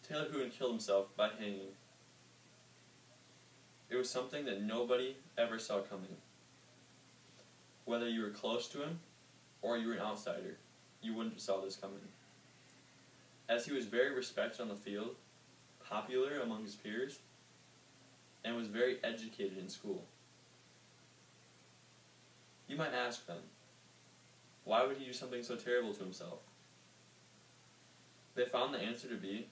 Taylor Hoon killed himself by hanging. It was something that nobody ever saw coming. Whether you were close to him or you were an outsider, you wouldn't have saw this coming. As he was very respected on the field, popular among his peers, and was very educated in school. You might ask then, why would he do something so terrible to himself? They found the answer to be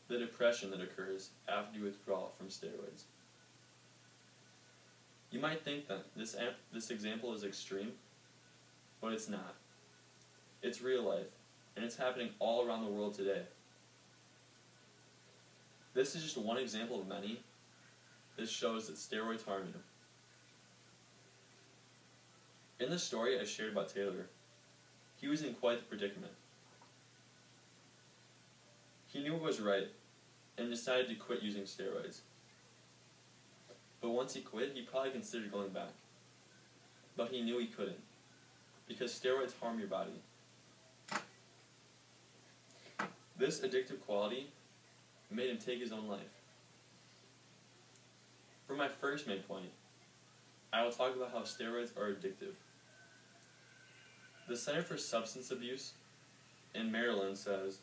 the depression that occurs after you withdraw from steroids. You might think that this example is extreme, but it's not. It's real life, and it's happening all around the world today. This is just one example of many. This shows that steroids harm you. In the story I shared about Taylor, he was in quite the predicament. He knew what was right and decided to quit using steroids. But once he quit, he probably considered going back. But he knew he couldn't, because steroids harm your body. This addictive quality made him take his own life. For my first main point, I will talk about how steroids are addictive. The Center for Substance Abuse in Maryland says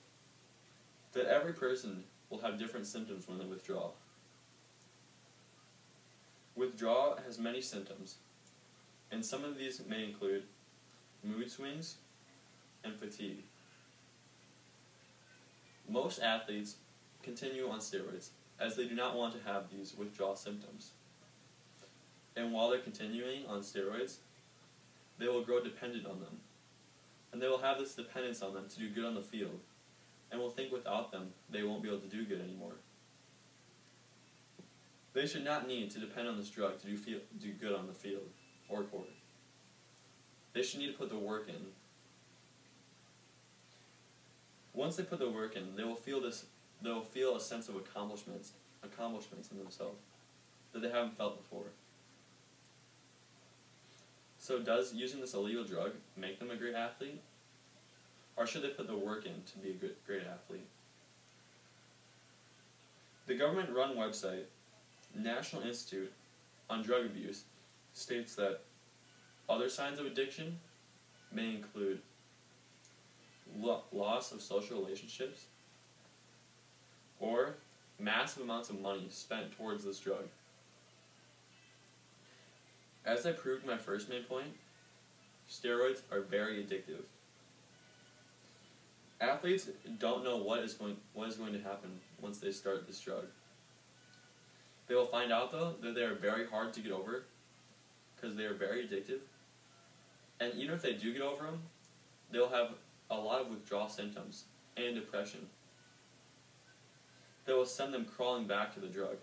that every person will have different symptoms when they withdraw. Withdrawal has many symptoms, and some of these may include mood swings and fatigue. Most athletes continue on steroids as they do not want to have these withdrawal symptoms. And while they're continuing on steroids, they will grow dependent on them. And they will have this dependence on them to do good on the field, and will think without them they won't be able to do good anymore. They should not need to depend on this drug to do good on the field or court. They should need to put the work in. Once they put the work in, they will feel a sense of accomplishments in themselves that they haven't felt before. So does using this illegal drug make them a great athlete? Or should they put the work in to be a great athlete? The government-run website, National Institute on Drug Abuse, states that other signs of addiction may include loss of social relationships or massive amounts of money spent towards this drug. As I proved in my first main point, steroids are very addictive. Athletes don't know what is going to happen once they start this drug. They will find out, though, that they are very hard to get over because they are very addictive. And even if they do get over them, they'll have a lot of withdrawal symptoms and depression that will send them crawling back to the drug.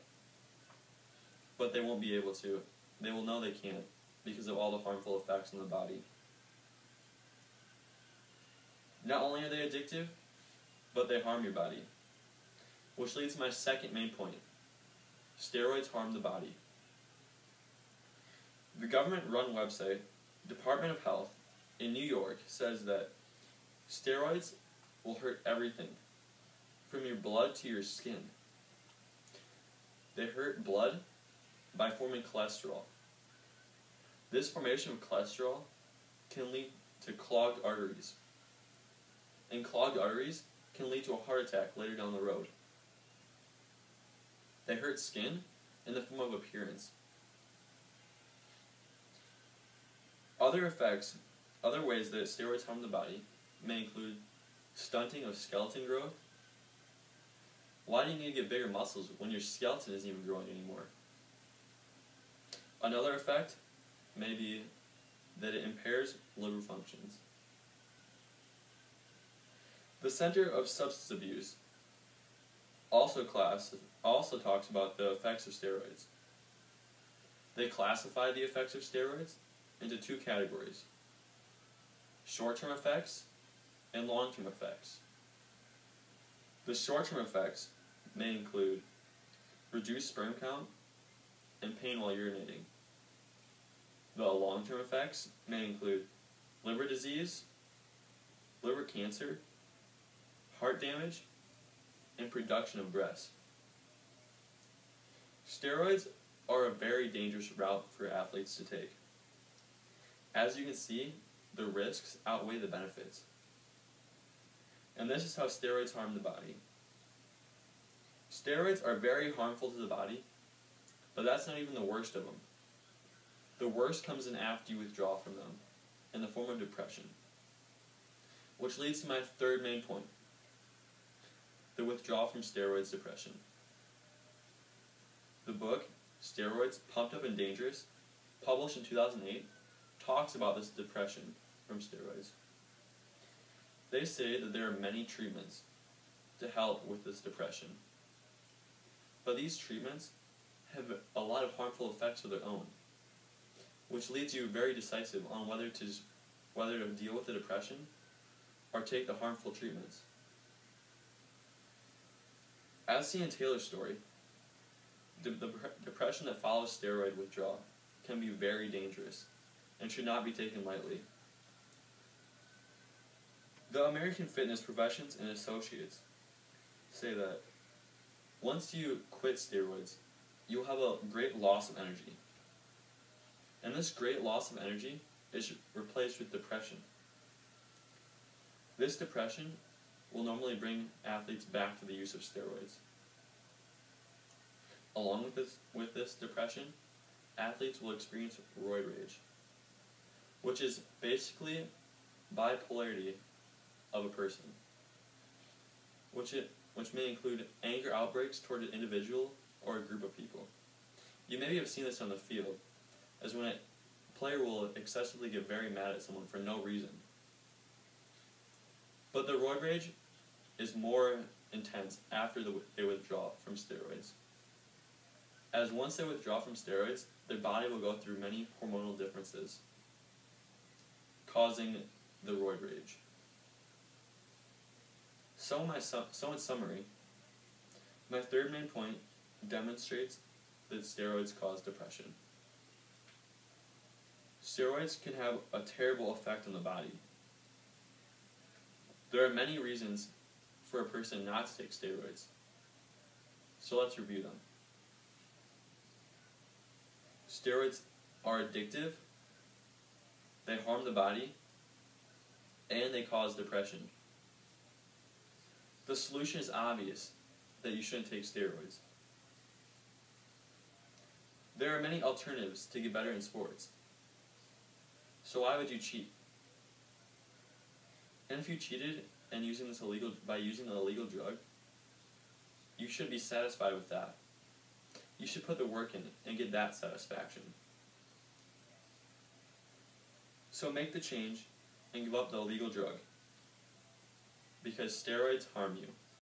But they won't be able to. They will know they can't because of all the harmful effects on the body. Not only are they addictive, but they harm your body. Which leads to my second main point. Steroids harm the body. The government-run website, Department of Health, in New York says that steroids will hurt everything, from your blood to your skin. They hurt blood by forming cholesterol. This formation of cholesterol can lead to clogged arteries. And clogged arteries can lead to a heart attack later down the road. They hurt skin in the form of appearance. Other ways that steroids harm the body may include stunting of skeleton growth. Why do you need to get bigger muscles when your skeleton isn't even growing anymore? Another effect may be that it impairs liver functions. The Center of Substance Abuse also talks about the effects of steroids. They classify the effects of steroids into two categories: short-term effects and long-term effects. The short-term effects may include reduced sperm count and pain while urinating. The long-term effects may include liver disease, liver cancer, heart damage, and production of breasts. Steroids are a very dangerous route for athletes to take. As you can see, the risks outweigh the benefits. And this is how steroids harm the body. Steroids are very harmful to the body, but that's not even the worst of them. The worst comes in after you withdraw from them, in the form of depression. Which leads to my third main point, the withdrawal from steroids depression. The book, Steroids, Pumped Up and Dangerous, published in 2008, talks about this depression from steroids. They say that there are many treatments to help with this depression. But these treatments have a lot of harmful effects of their own, which leaves you very decisive on whether to deal with the depression or take the harmful treatments. As seen in Taylor's story, the depression that follows steroid withdrawal can be very dangerous and should not be taken lightly. The American Fitness Professions and Associates say that once you quit steroids, you'll have a great loss of energy. And this great loss of energy is replaced with depression. This depression will normally bring athletes back to the use of steroids. Along with this depression, athletes will experience roid rage, which is basically bipolarity of a person, which may include anger outbreaks toward an individual or a group of people. You maybe have seen this on the field, as when a player will excessively get very mad at someone for no reason. But the roid rage is more intense after they withdraw from steroids. As once they withdraw from steroids, their body will go through many hormonal differences, causing the roid rage. So in summary, my third main point demonstrates that steroids cause depression. Steroids can have a terrible effect on the body. There are many reasons for a person not to take steroids. So let's review them. Steroids are addictive, they harm the body, and they cause depression. The solution is obvious, that you shouldn't take steroids. There are many alternatives to get better in sports. So why would you cheat? And if you cheated and by using an illegal drug, you should be satisfied with that. You should put the work in and get that satisfaction. So make the change and give up the illegal drug, because steroids harm you.